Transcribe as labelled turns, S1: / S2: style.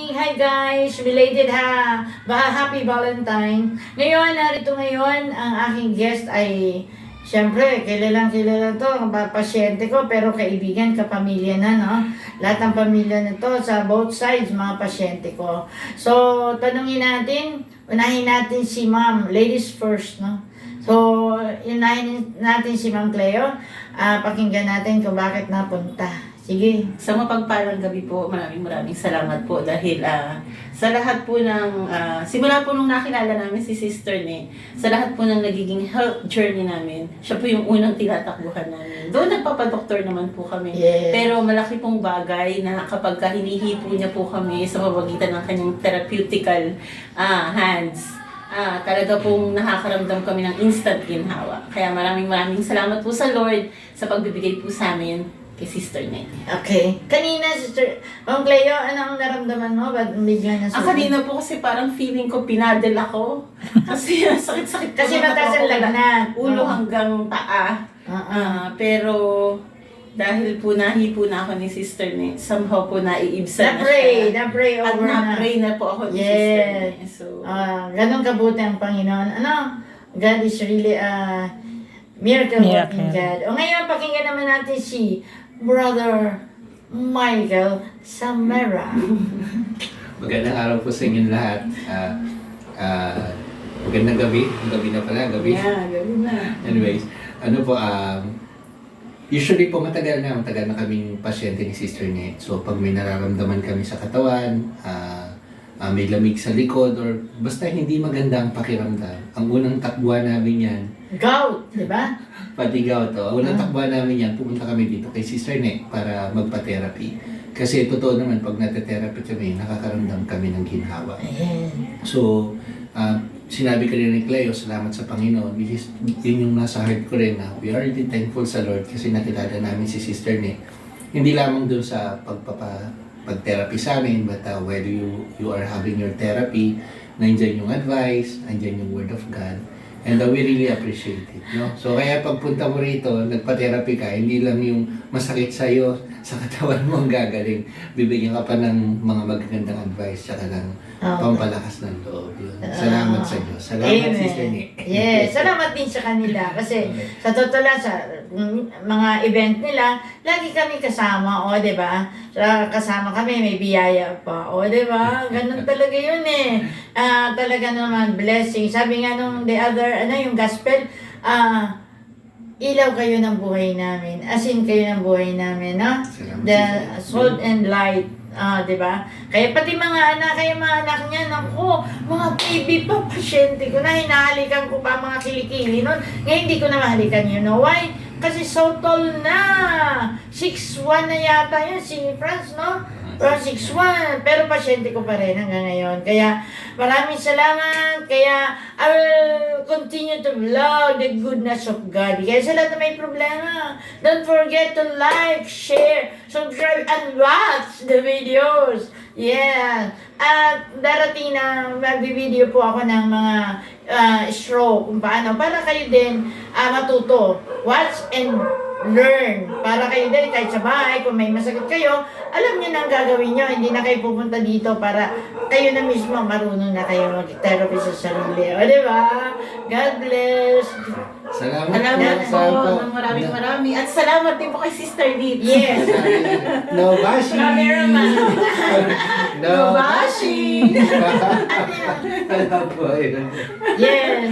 S1: Hi guys! Related ha! Happy Valentine! Ngayon, narito ngayon, ang aking guest ay, siyempre, kilala to, ang pasyente ko, pero kaibigan, kapamilya na, no? Lahat ng pamilya nito, sa both sides, mga pasyente ko. So, unahin natin si ma'am, ladies first, no? So, unahin natin si Ma'am Cleo. Pakinggan natin kung bakit napunta. Sige.
S2: Sa mapagpalang gabi po, maraming salamat po dahil sa lahat po ng, simula po nung nakilala namin si Sister Ne, sa lahat po ng nagiging health journey namin, siya po yung unang tinatakbuhan namin. Doon nagpapadoktor naman po kami.
S1: Yes.
S2: Pero malaki pong bagay na kapag hinihipo niya po kami sa mamagitan ng kanyang therapeutical hands, talaga pong nakakaramdam kami ng instant ginhawa. Kaya maraming salamat po sa Lord sa pagbibigay po sa amin kay Sister Ne.
S1: Okay. Kanina, Sister, Ma'am Cleo, ano ang naramdaman mo? Ba't bigla na
S2: Kanina po kasi parang feeling ko pinadel ako. Kasi sakit-sakit po.
S1: Kasi mataas ang lagnat.
S2: Ulo hanggang paa. Pero dahil po nahipo na ako ni Sister Ne, somehow po naiibsan na siya.
S1: Na-pray
S2: At
S1: over na.
S2: na-pray na po ako ni Sister Ne. So,
S1: ganun kabuti ang Panginoon. God is really a miracle working God. O ngayon, pakinggan naman natin si Brother Michael Samera.
S3: Magandang araw po sa inyong lahat. Magandang gabi. Gabi na pala, gabi.
S2: yeah, gabi na.
S3: Anyways, usually po matagal na kaming pasyente ni Sister Ne. So pag may nararamdaman kami sa katawan, may lamig sa likod, or basta hindi magandang pakiramdam, ang unang takbuhan namin yan,
S1: Gout, di ba?
S3: pati gout, unang takbuhan namin yan, pumunta kami dito kay Sister Ne para magpa-therapy. Kasi totoo naman, pag nate-therapy kami, nakakaramdam kami ng ginhawa.
S1: Ayan.
S3: So, sinabi ka rin ni Cleo, salamat sa Panginoon. Yun yung nasa heart ko rin na we are really thankful sa Lord kasi nakilala namin si Sister Ne. Hindi lamang dun sa pag-therapy sa amin, but while you are having your therapy, nandiyan yung advice, nandiyan yung Word of God, and we really appreciate it. No? So kaya pagpunta mo rito, nagpa-therapy ka, hindi lang yung masakit sa'yo, sa katawan mo ang gagaling. Bibigyan ka pa ng mga magagandang advice, tsaka ng pampalakas ng loob. Yun. Salamat sa Diyos. Salamat, Sister Ne.
S1: Yes, salamat din sa kanila. Kasi sa totoo lang, sa mga event nila, lagi kami kasama, di ba? Kasama kami, may biyaya pa, di ba? Ganun talaga yun eh. Talaga naman, blessing. Sabi nga nung the other, yung gospel, ilaw kayo ng buhay namin. Asin kayo ng buhay namin, no? The salt and light. Di ba? Kaya pati mga anak niya, naku, mga baby pa, pasyente ko na, hinahalikan ko pa mga kilikili nun. Ngayon hindi ko na mahalikan, you know why? Kasi so tall na. 6'1 na yata yun, si Franz, no? Pero 6'1, pero pasyente ko pa rin hanggang ngayon. Kaya maraming salamat. Kaya I will continue to vlog the goodness of God. Kaya sa lahat na may problema, don't forget to like, share, subscribe, and watch the videos. Yeah. At darating na magbi-video po ako ng mga stroke, kung paano, para kayo din matuto. Watch and learn. Para kayo din, kahit sa bahay, kung may masakit kayo, alam nyo na ang gagawin nyo. Hindi na kayo pupunta dito para kayo na mismo marunong na kayo mag-therapy sa sarili. O, di ba? God bless.
S3: Salamat
S2: po. Marami. At salamat din po kay Sister Dee.
S1: Yes.
S3: No bashing!
S1: Cameraman.
S3: No bashing!
S1: Ano yan?
S3: Alam po, yun.
S1: Yes.